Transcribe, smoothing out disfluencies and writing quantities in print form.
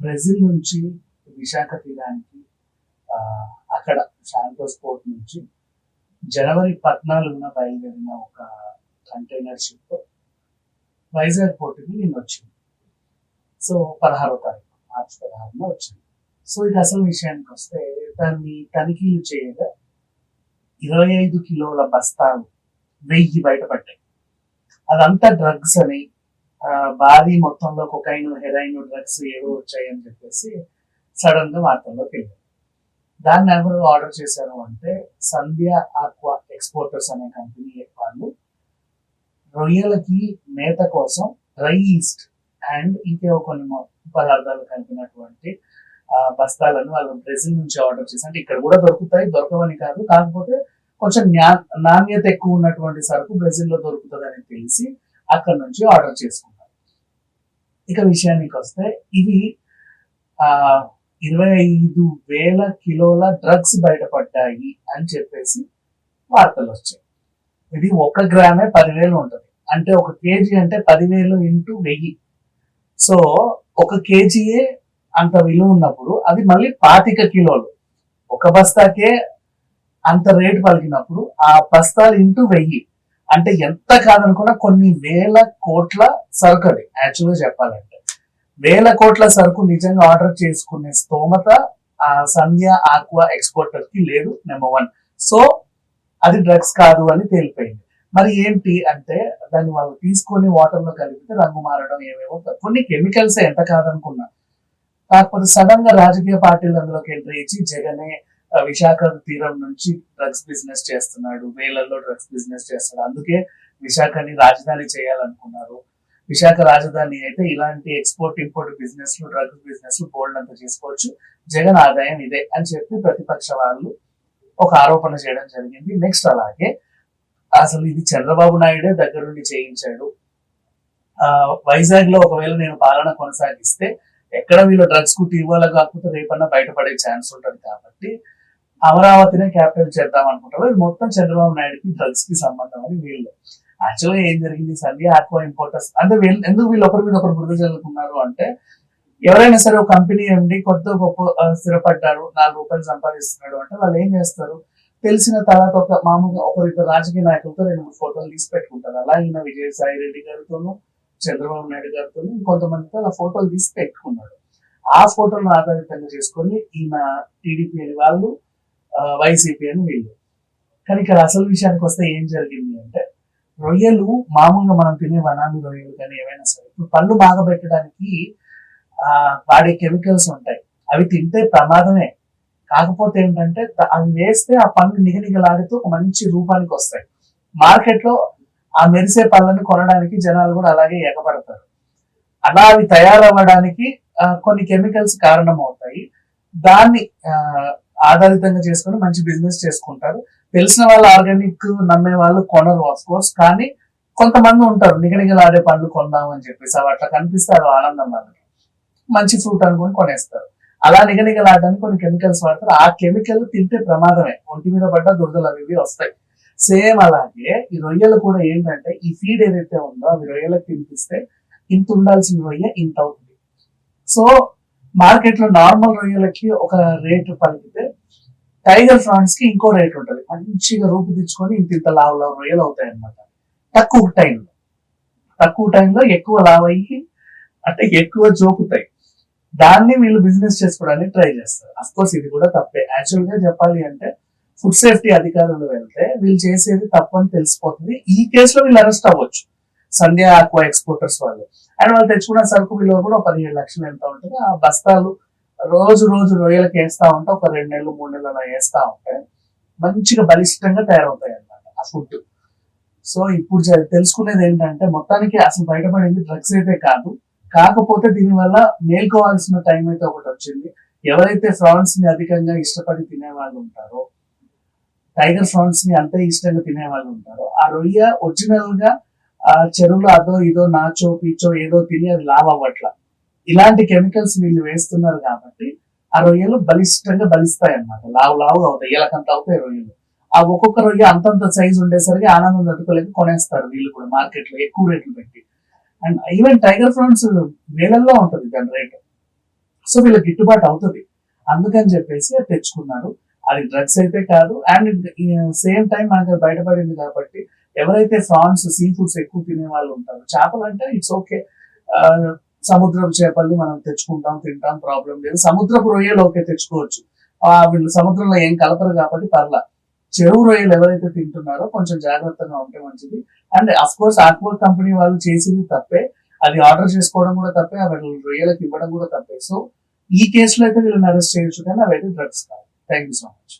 Brazil నుంచి విశాఖ తీరానికి ఆ, అక్కడ శాంటోస్ పోర్ట్ నుంచి జనవరి 14న బయలుదేరిన ఒక కంటైనర్ షిప్ వైజాగ్ పోర్టుకి నేను వచ్చింది. సో 16వ తారీఖు మార్చి 16న వచ్చింది. సో ఇది అసలు విషయానికి వస్తే దాన్ని తనిఖీలు చేయగా 25 కిలోల బస్తాలు 1000 బయటపడ్డాయి. అదంతా డ్రగ్స్ అని, భారీ మొత్తంలో కొకైన్, హెరాయిన్ డ్రగ్స్ ఏవో వచ్చాయని చెప్పేసి సడన్ గా వార్తల్లోకి వెళ్ళారు. దాన్ని ఎవరు ఆర్డర్ చేశారు అంటే సంధ్య ఆక్వా ఎక్స్పోర్టర్స్ అనే కంపెనీ వాళ్ళు రొయ్యలకి మేత కోసం డ్రై ఈస్ట్ అండ్ ఇంకేవో కొన్ని పదార్థాలు కలిపినటువంటి బస్తాలను వాళ్ళు బ్రెజిల్ నుంచి ఆర్డర్ చేసి, అంటే ఇక్కడ కూడా దొరుకుతాయి, దొరకవని కాదు, కాకపోతే కొంచెం నాణ్యత ఎక్కువ ఉన్నటువంటి సరుకు బ్రెజిల్లో దొరుకుతుందని తెలిసి అక్కడ నుంచి ఆర్డర్ చేసుకున్నారు. ఇక విషయానికి వస్తే ఇవి 25,000 కిలోల డ్రగ్స్ బయటపడ్డాయి అని చెప్పేసి వార్తలు వచ్చాయి. ఇది 1 గ్రామే 10,000 ఉంటుంది, అంటే 1 కేజీ అంటే 10,000 ఇంటూ 1000. సో 1 కేజీయే అంత విలువ ఉన్నప్పుడు అది మళ్ళీ 25 కిలోలు, ఒక బస్తాకే అంత రేటు పలికినప్పుడు ఆ బస్తాలు ఇంటూ 1000 అంటే ఎంత కాదనుకున్నా కొన్ని వేల కోట్ల సరుకు. అది యాక్చువల్గా చెప్పాలంటే వేల కోట్ల సరుకు నిజంగా ఆర్డర్ చేసుకునే స్తోమత ఆ సంధ్య ఆక్వా ఎక్స్పోర్టర్ కి లేదు, నెంబర్ 1. సో అది డ్రగ్స్ కాదు అని తేలిపోయింది. మరి ఏంటి అంటే దాన్ని వాళ్ళు తీసుకొని వాటర్ లో కలిపితే రంగు మారడం, ఏవేవో కొన్ని కెమికల్స్ ఎంత కాదనుకున్నా. కాకపోతే సడన్ గా రాజకీయ పార్టీలు అందులోకి ఎంట్రీ ఇచ్చి జగనే విశాఖ తీరం నుంచి డ్రగ్స్ బిజినెస్ చేస్తున్నాడు, వేలల్లో డ్రగ్స్ బిజినెస్ చేస్తున్నాడు, అందుకే విశాఖని రాజధాని చేయాలనుకున్నారు. విశాఖ రాజధాని అయితే ఇలాంటి ఎక్స్పోర్ట్ ఇంపోర్ట్ బిజినెస్ లు, డ్రగ్స్ బిజినెస్ లు బోల్డ్ అంతా చేసుకోవచ్చు, జగన్ ఆదాయం ఇదే అని చెప్పి ప్రతిపక్ష వాళ్ళు ఒక ఆరోపణ చేయడం జరిగింది. నెక్స్ట్ అలాగే అసలు ఇది చంద్రబాబు నాయుడే దగ్గరుండి చేయించాడు, వైజాగ్ లో ఒకవేళ నేను పాలన కొనసాగిస్తే ఎక్కడ వీళ్ళు డ్రగ్స్ కు ఇవ్వాలి కాకపోతే రేపన్నా బయటపడే ఛాన్స్ ఉంటుంది, కాబట్టి అమరావతినే క్యాపిటల్ చేద్దాం అనుకుంటారు. ఇది మొత్తం చంద్రబాబు నాయుడుకి డ్రగ్స్ కి సంబంధం అని వీళ్ళు. యాక్చువల్గా ఏం జరిగింది, సంధ్య ఆక్వా ఇంపోర్టర్స్ అంటే ఎందుకు వీళ్ళు ఒకరి మీద ఒకరు బురద చల్లుకున్నారు అంటే, ఎవరైనా సరే ఒక కంపెనీ ఉండి కొత్త గొప్ప స్థిరపడ్డారు, 4 రూపాయలు సంపాదిస్తున్నాడు అంటే వాళ్ళు ఏం చేస్తారు, తెలిసిన తర్వాత ఒక మామూలుగా ఒకరిద్దరు రాజకీయ నాయకులతో 2-3 ఫోటోలు తీసి పెట్టుకుంటారు. అలా ఈయన విజయసాయి రెడ్డి గారితోనూ చంద్రబాబు నాయుడు గారితో ఇంకొంతమందితో అలా ఫోటోలు తీసి పెట్టుకున్నాడు. ఆ ఫోటోలను ఆధారితంగా చేసుకొని ఈయన టీడీపీ అని వాళ్ళు, వైసీపీ అని వీళ్ళు. కానీ ఇక్కడ అసలు విషయానికి వస్తే ఏం జరిగింది అంటే, రొయ్యలు మామూలుగా మనం తినే వనామి రొయ్యలు కానీ ఏవైనా సరే ఇప్పుడు పళ్ళు బాగా పెట్టడానికి వాడే కెమికల్స్ ఉంటాయి, అవి తింటే ప్రమాదమే. కాకపోతే ఏంటంటే అవి వేస్తే ఆ పళ్ళు నిగనిగలాడుతూ ఒక మంచి రూపానికి వస్తాయి. మార్కెట్ లో ఆ మెరిసే పళ్ళను కొనడానికి జనాలు కూడా అలాగే ఎగపడతారు. అలా అవి తయారవ్వడానికి కొన్ని కెమికల్స్ కారణం అవుతాయి. దాన్ని ఆధారితంగా చేసుకొని మంచి బిజినెస్ చేసుకుంటారు. తెలిసిన వాళ్ళు ఆర్గానిక్ నమ్మే వాళ్ళు కొనరు ఆఫ్ కోర్స్, కానీ కొంతమంది ఉంటారు నిగనిగలాడే పండ్లు కొందాం అని చెప్పేసి, అవి అట్లా కనిపిస్తే అది ఆనందం వాళ్ళకి, మంచి ఫ్రూట్ అనుకుని కొనేస్తారు. అలా నిగనిగలాడడానికి కొన్ని కెమికల్స్ వాడతారు. ఆ కెమికల్ తింటే ప్రమాదమే, ఒంటి మీద పడ్డ దురదలు అవి వస్తాయి. సేమ్ అలాగే ఈ రొయ్యలు కూడా ఏంటంటే, ఈ ఫీడ్ ఏదైతే ఉందో అవి రొయ్యలకు తినిపిస్తే ఇంత ఉండాల్సిన రొయ్య ఇంత అవుతుంది. సో మార్కెట్ లో నార్మల్ రొయ్యలకి ఒక రేటు పలికితే టైగర్ ఫ్రాన్స్ కి ఇంకో రేట్ ఉంటుంది. మంచిగా రూపుదిద్దుకొని ఇంత లావు రొయ్యలు అవుతాయి అనమాట. తక్కువ టైంలో ఎక్కువ లావ్ అయ్యి అంటే ఎక్కువ జోకుతాయి. దాన్ని వీళ్ళు బిజినెస్ చేసుకోవడానికి ట్రై చేస్తారు. అఫ్ కోర్స్ ఇది కూడా తప్పే. యాక్చువల్ గా చెప్పాలి అంటే ఫుడ్ సేఫ్టీ అధికారులు వెళ్తే వీళ్ళు చేసేది తప్పని తెలిసిపోతుంది. ఈ కేసులో వీళ్ళు అరెస్ట్ అవ్వచ్చు, సంధ్య ఆక్వా ఎక్స్పోర్టర్స్ వాళ్ళు. అండ్ వాళ్ళు తెచ్చుకున్న సరుకు విలువ కూడా 17 లక్షలు ఎంత ఉంటుంది. ఆ బస్తాలు రోజు రొయ్యలకు వేస్తా ఉంటే ఒక 2 నెలలు 3 నెలలు అలా వేస్తా ఉంటే మంచిగా బలిష్టంగా తయారవుతాయి అన్నమాట ఆ ఫుడ్. సో ఇప్పుడు తెలుసుకునేది ఏంటంటే, మొత్తానికి అసలు బయటపడింది డ్రగ్స్ అయితే కాదు, కాకపోతే దీనివల్ల మేల్కోవాల్సిన టైం అయితే ఒకటి వచ్చింది. ఎవరైతే ఫ్రాన్స్ ని అధికంగా ఇష్టపడి తినే వాళ్ళు ఉంటారో, టైగర్ ఫ్రాన్స్ ని అంతే ఇష్టంగా తినే వాళ్ళు ఉంటారో, ఆ రొయ్య ఒరిజినల్ గా చెరువులో అదో ఇదో నాచో పీచో ఏదో తిని అది లావ్ అవ్వట్ల. ఇలాంటి కెమికల్స్ వీళ్ళు వేస్తున్నారు కాబట్టి ఆ రొయ్యలు బలిష్టంగా బలిస్తాయి అన్నమాట, లావుగా అవుతాయి, ఎలకంత అవుతాయి రొయ్యలు. ఆ ఒక్కొక్క రొయ్య అంతంత సైజు ఉండేసరికి ఆనందం తట్టుకోలేక కొనేస్తారు వీళ్ళు కూడా మార్కెట్ లో ఎక్కువ రేట్లు పెట్టి. అండ్ ఈవెన్ టైగర్ ఫ్రాన్స్ వేలల్లో ఉంటుంది దాని రేటు. సో వీళ్ళకి గిట్టుబాటు అవుతుంది, అందుకని చెప్పేసి అది తెచ్చుకున్నారు. అది డ్రగ్స్ అయితే కాదు. అండ్ సేమ్ టైం మనకి అది బయటపడింది కాబట్టి ఎవరైతే ఫ్రాన్స్ సీ ఫుడ్స్ ఎక్కువ తినే వాళ్ళు ఉంటారు, చేపలు అంటే ఇట్స్ ఓకే, సముద్రపు చేపల్ని మనం తెచ్చుకుంటాం, తింటాం, ప్రాబ్లం లేదు. సముద్రపు రొయ్యలు ఓకే తెచ్చుకోవచ్చు, వీళ్ళు సముద్రంలో ఏం కలపరు కాబట్టి పర్లా. చెరువు రొయ్యలు ఎవరైతే తింటున్నారో కొంచెం జాగ్రత్తగా ఉంటే మంచిది. And of course aqua company వాళ్ళు చేసింది తప్పే, అది ఆర్డర్ చేసుకోవడం కూడా తప్పే, అవి రొయ్యలకు ఇవ్వడం కూడా తప్పే. సో ఈ కేసులో అయితే వీళ్ళని అరెస్ట్ చేయొచ్చు, కానీ అవైతే డ్రగ్స్ కాదు. Thank you so much.